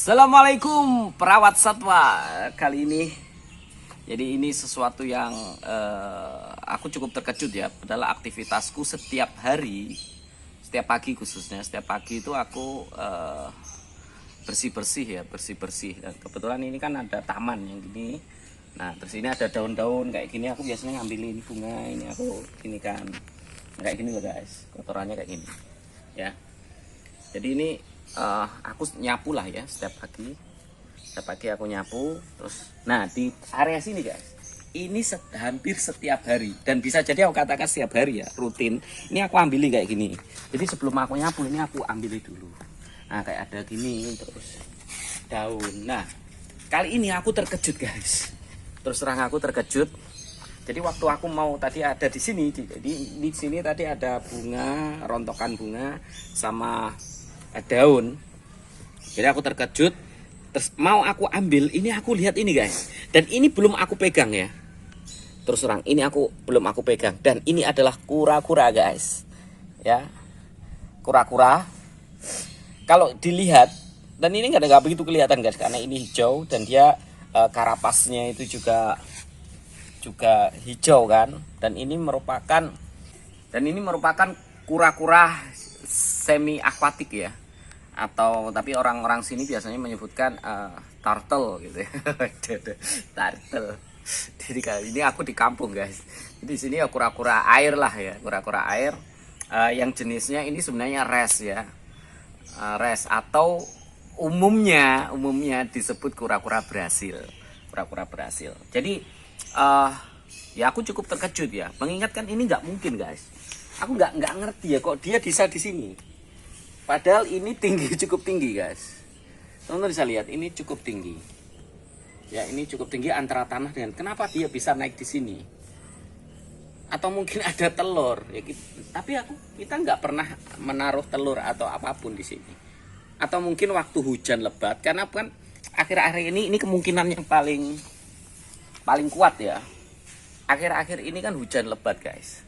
Assalamualaikum perawat satwa. Kali ini jadi ini sesuatu yang aku cukup terkejut ya. Adalah aktivitasku setiap hari, setiap pagi khususnya. Setiap pagi itu aku bersih-bersih ya, bersih-bersih. Dan kebetulan ini kan ada taman yang gini. Nah, terus ini ada daun-daun kayak gini. Aku biasanya ngambil ini bunga, ini aku ini kan kayak gini loh guys. Kotorannya kayak gini. Ya. Jadi ini aku nyapu lah ya setiap pagi aku nyapu terus. Nah, di area sini guys, ini hampir setiap hari, dan bisa jadi aku katakan setiap hari ya, rutin ini aku ambilin kayak gini. Jadi sebelum aku nyapu ini aku ambilin dulu. Nah, kayak ada gini terus daun. Nah, kali ini aku terkejut guys, terus terang aku terkejut. Jadi waktu aku mau tadi ada di sini, jadi di sini tadi ada bunga, rontokan bunga sama daun. Jadi aku terkejut, terus mau aku ambil, ini aku lihat ini guys, dan ini belum aku pegang ya. Terus terang ini belum aku pegang, dan ini adalah kura-kura guys, ya, kura-kura. Kalau dilihat, dan ini nggak begitu kelihatan guys, karena ini hijau dan dia karapasnya itu juga hijau kan, dan ini merupakan kura-kura semi akuatik ya, atau tapi orang-orang sini biasanya menyebutkan turtle gitu ya. Turtle. Jadi kali ini aku di kampung guys. Di sini ya kura-kura air lah ya, kura-kura air yang jenisnya ini sebenarnya res ya. Res atau umumnya disebut kura-kura Brasil. Kura-kura Brasil. Jadi ya aku cukup terkejut ya, mengingatkan ini nggak mungkin guys. Aku nggak ngerti ya kok dia bisa di sini. Padahal ini cukup tinggi guys. Teman-teman bisa lihat ini cukup tinggi. Ya, ini cukup tinggi antara tanah dengan, kenapa dia bisa naik di sini? Atau mungkin ada telur ya, tapi kita nggak pernah menaruh telur atau apapun di sini. Atau mungkin waktu hujan lebat, karena kan akhir-akhir ini kemungkinan yang paling kuat ya. Akhir-akhir ini kan hujan lebat guys.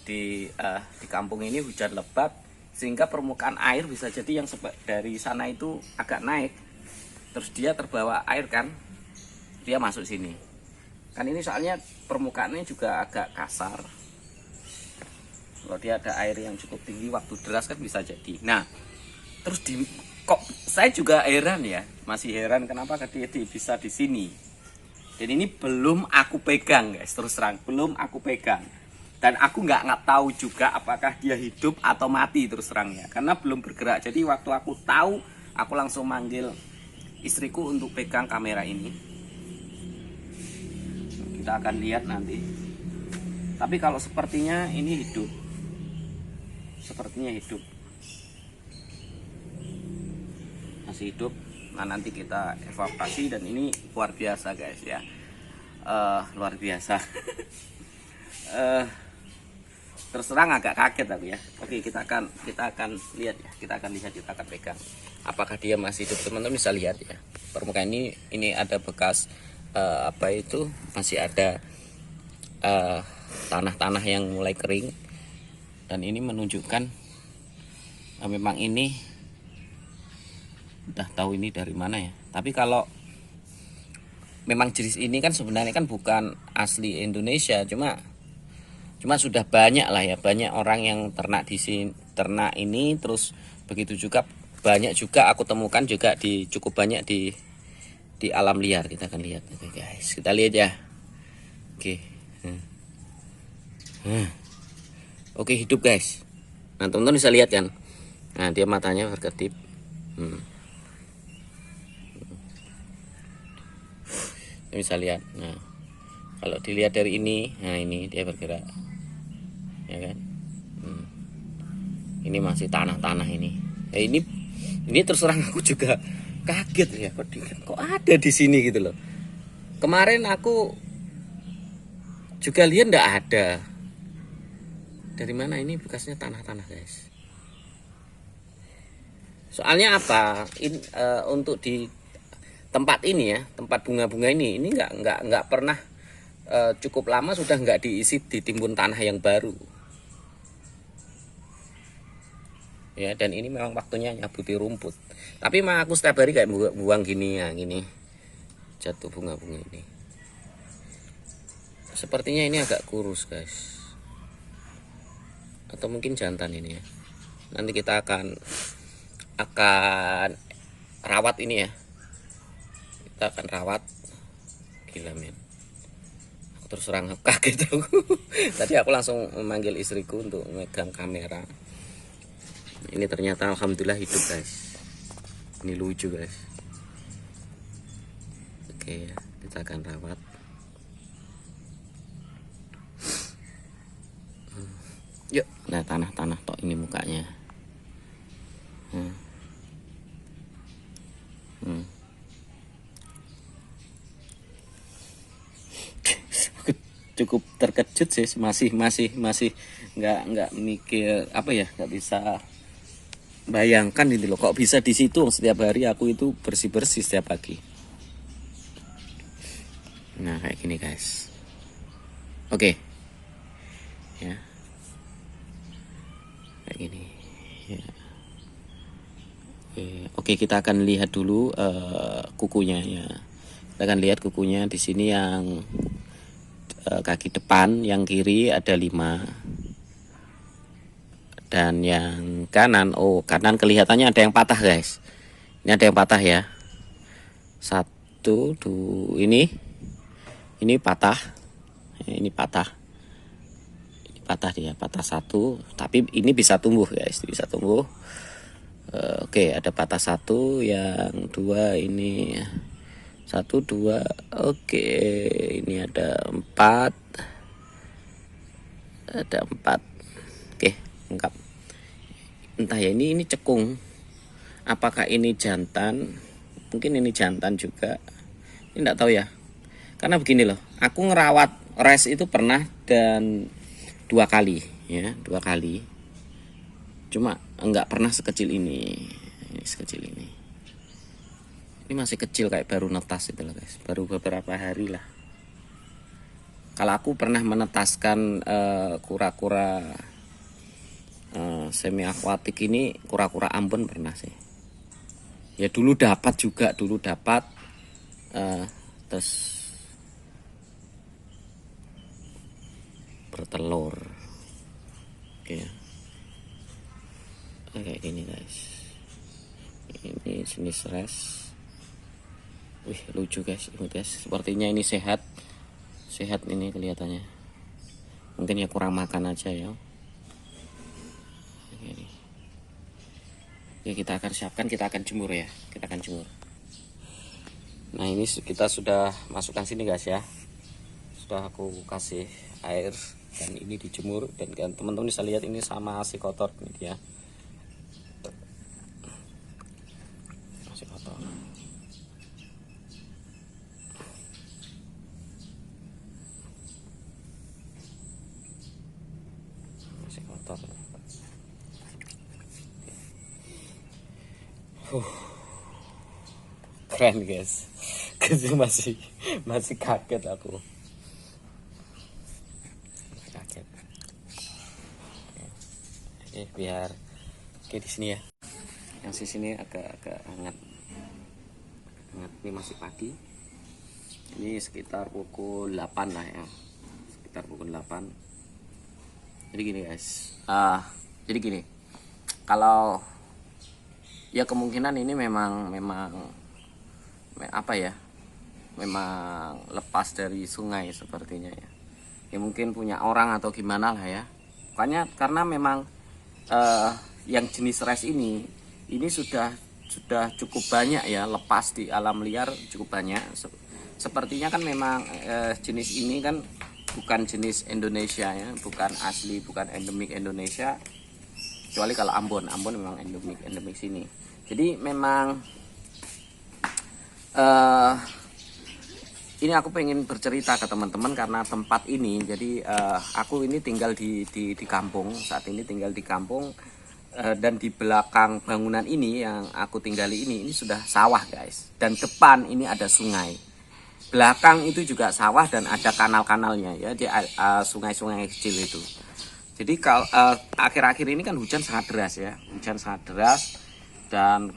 Di kampung ini hujan lebat, sehingga permukaan air bisa jadi yang dari sana itu agak naik, terus dia terbawa air kan, dia masuk sini kan. Ini soalnya permukaannya juga agak kasar, kalau dia ada air yang cukup tinggi waktu deras kan bisa jadi. Nah, terus kok saya juga heran ya, masih heran kenapa dia bisa di sini. Dan ini belum aku pegang guys, terus terang belum aku pegang. Dan aku nggak tahu juga apakah dia hidup atau mati terus terangnya, karena belum bergerak. Jadi waktu aku tahu, aku langsung manggil istriku untuk pegang kamera ini. Kita akan lihat nanti. Tapi kalau sepertinya ini hidup, sepertinya hidup, masih hidup. Nah, nanti kita evakuasi, dan ini luar biasa guys ya, luar biasa. Terus terang agak kaget aku ya. Oke, kita akan lihat ya. Kita akan pegang. Apakah dia masih hidup? Teman-teman bisa lihat ya. Permukaan ini ada bekas apa itu? Masih ada tanah-tanah yang mulai kering. Dan ini menunjukkan memang ini udah tahu ini dari mana ya. Tapi kalau memang jenis ini kan sebenarnya kan bukan asli Indonesia, cuma sudah banyak lah ya, banyak orang yang ternak di sini, ternak ini. Terus begitu juga banyak juga aku temukan juga cukup banyak di alam liar. Kita akan lihat. Oke guys, kita lihat ya. Oke. Oke, hidup guys. Nah, teman-teman bisa lihat kan, nah dia matanya berkedip. Bisa lihat. Nah, kalau dilihat dari ini, nah ini dia bergerak ya kan. Ini masih tanah ini. Ini terus terang aku juga kaget ya, kok ada di sini gitu loh. Kemarin aku juga lihat nggak ada. Dari mana ini bekasnya tanah guys? Soalnya apa? Untuk di tempat ini ya, tempat bunga-bunga ini nggak pernah cukup lama sudah nggak ditimbun tanah yang baru. ya. Dan ini memang waktunya nyabuti rumput. Tapi mah aku setiap hari kayak buang gini ya, gini jatuh bunga-bunga ini. Sepertinya ini agak kurus guys, atau mungkin jantan ini ya. Nanti kita akan rawat ini ya, kita akan rawat. Gila men, aku terus terang kaget aku. Tadi aku langsung memanggil istriku untuk megang kamera. Ini ternyata alhamdulillah hidup guys. Ini lucu guys. Oke ya, kita akan rawat. Yuk, nah tanah-tanah tok ini mukanya. Aku cukup terkejut sih, masih nggak mikir apa ya, nggak bisa bayangkan ini loh, kok bisa di situ. Setiap hari aku itu bersih setiap pagi. Nah kayak gini guys. Oke ya, kayak gini ya. Oke, kita akan lihat dulu kukunya ya. Kita akan lihat kukunya di sini yang kaki depan, yang kiri ada 5. Dan yang kanan, oh kanan kelihatannya ada yang patah guys. Ini ada yang patah ya. 1, 2, ini patah. Ini patah. Ini patah dia, patah 1. Tapi ini bisa tumbuh guys, bisa tumbuh. Oke, ada patah 1, yang 2 ini 1, 2. Oke, ini ada 4. Ada 4. Oke, lengkap. Entah ya, ini cekung. Apakah ini jantan? Mungkin ini jantan juga. Ini enggak tahu ya. Karena begini loh, aku ngerawat res itu pernah dan 2 kali ya, 2 kali. Cuma enggak pernah sekecil ini. Ini sekecil ini. Ini masih kecil, kayak baru netas itu loh guys. Baru beberapa hari lah. Kalau aku pernah menetaskan kura-kura semi akuatik ini, kura-kura Ambon pernah sih. Ya dulu dapat juga, terus bertelur. Oke ya. Kayak gini guys. Ini jenis res. Wih lucu guys, ini guys. Sepertinya ini sehat ini kelihatannya. Mungkin ya kurang makan aja ya. Ini. Ya kita akan siapkan, kita akan jemur ya, kita akan jemur. Nah ini kita sudah masukkan sini guys ya. Sudah aku kasih air dan ini dijemur, dan teman-teman bisa lihat ini sama masih kotor ini dia. Masih kotor. Masih kotor. Keren guys. masih kaget aku. Kaget. Ini biar di sini ya. Yang di sini agak hangat. Ini masih pagi. Ini sekitar pukul 8 lah ya. Sekitar pukul 8. Jadi gini guys. Jadi gini. Kalau ya kemungkinan ini memang apa ya? Memang lepas dari sungai sepertinya ya. Ya mungkin punya orang atau gimana lah ya. Karena memang yang jenis res ini sudah cukup banyak ya, lepas di alam liar cukup banyak. Sepertinya kan memang jenis ini kan bukan jenis Indonesia ya, bukan asli, bukan endemik Indonesia. Kecuali kalau Ambon memang endemik sini. Jadi memang ini aku pengen bercerita ke teman-teman karena tempat ini. Jadi aku ini tinggal di kampung, saat ini tinggal di kampung, dan di belakang bangunan ini yang aku tinggali ini sudah sawah guys, dan depan ini ada sungai, belakang itu juga sawah dan ada kanal-kanalnya ya, di sungai-sungai kecil itu. Jadi kalau akhir-akhir ini kan hujan sangat deras ya, hujan sangat deras dan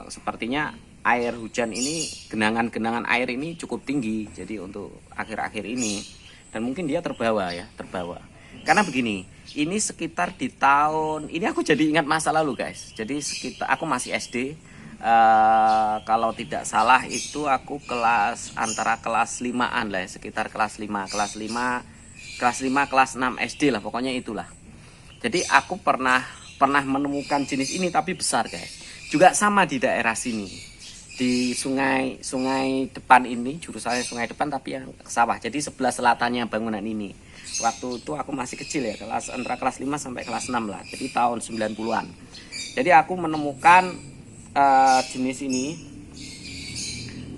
sepertinya air hujan ini, genangan-genangan air ini cukup tinggi. Jadi untuk akhir-akhir ini dan mungkin dia terbawa ya, terbawa. Karena begini, ini sekitar di tahun ini aku jadi ingat masa lalu guys. Jadi sekitar aku masih SD. Kalau tidak salah itu aku antara kelas 5-an lah ya, sekitar kelas 5, kelas 6 SD lah, pokoknya itulah. Jadi aku pernah menemukan jenis ini tapi besar guys. Juga sama di daerah sini. Di sungai depan ini, jurusannya sungai depan tapi yang sawah. Jadi sebelah selatannya bangunan ini. Waktu itu aku masih kecil ya, antara kelas 5 sampai kelas 6 lah. Jadi tahun 90-an. Jadi aku menemukan jenis ini,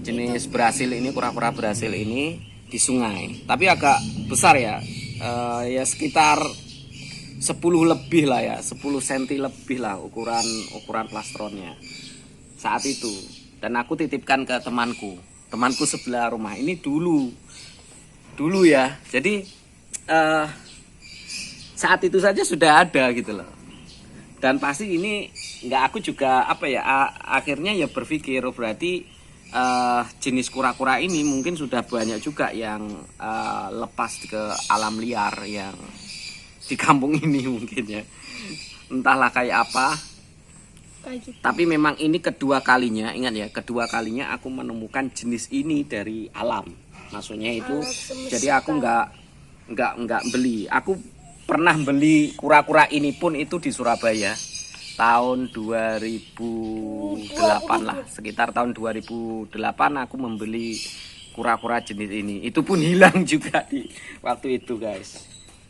jenis Brasil ini, kura-kura Brasil ini di sungai, tapi agak besar ya, ya sekitar 10 lebih lah ya, 10 cm lebih lah ukuran plastronnya saat itu. Dan aku titipkan ke temanku sebelah rumah ini dulu ya. Jadi saat itu saja sudah ada gitu loh. Dan pasti ini aku juga akhirnya ya berpikir berarti jenis kura-kura ini mungkin sudah banyak juga yang lepas ke alam liar yang di kampung ini mungkin ya, entahlah kayak apa. Gitu. Tapi memang ini kedua kalinya, ingat ya, kedua kalinya aku menemukan jenis ini dari alam, maksudnya itu jadi aku nggak beli. Aku pernah beli kura-kura ini pun itu di Surabaya tahun 2008 lah, sekitar tahun 2008 aku membeli kura-kura jenis ini. Itu pun hilang juga di waktu itu guys.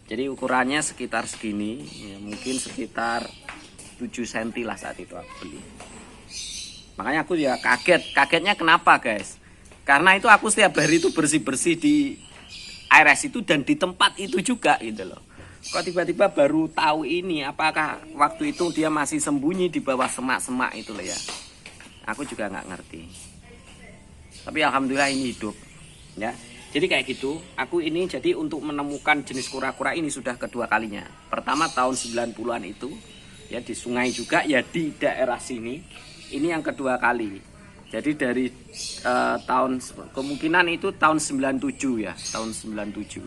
Jadi ukurannya sekitar segini ya, mungkin sekitar 7 cm lah saat itu aku beli. Makanya aku ya kagetnya kenapa guys, karena itu aku setiap hari itu bersih-bersih di ARS itu dan di tempat itu juga gitu loh. Kok tiba-tiba baru tahu ini, apakah waktu itu dia masih sembunyi di bawah semak-semak itu loh ya. Aku juga nggak ngerti. Tapi alhamdulillah ini hidup ya. Jadi kayak gitu, aku ini jadi untuk menemukan jenis kura-kura ini sudah kedua kalinya. Pertama tahun 90-an itu ya di sungai juga ya di daerah sini. Ini yang kedua kali. Jadi dari tahun kemungkinan itu tahun 97 ya, tahun 97.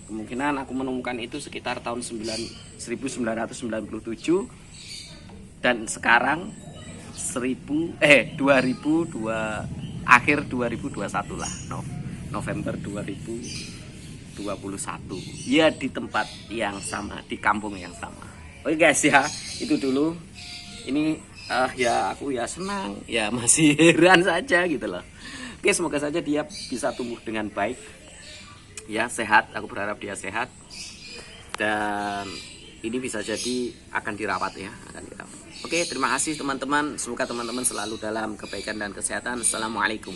Kemungkinan aku menemukan itu sekitar tahun 1997 dan sekarang 2002 akhir 2021 lah, November 2021 ya, di tempat yang sama, di kampung yang sama. Oke guys ya, itu dulu. Ini ya aku ya senang ya, masih heran saja gitu loh. Oke, semoga saja dia bisa tumbuh dengan baik ya, sehat. Aku berharap dia sehat dan ini bisa jadi akan dirawat ya, akan dirawat. Oke, terima kasih teman-teman. Semoga teman-teman selalu dalam kebaikan dan kesehatan. Assalamualaikum.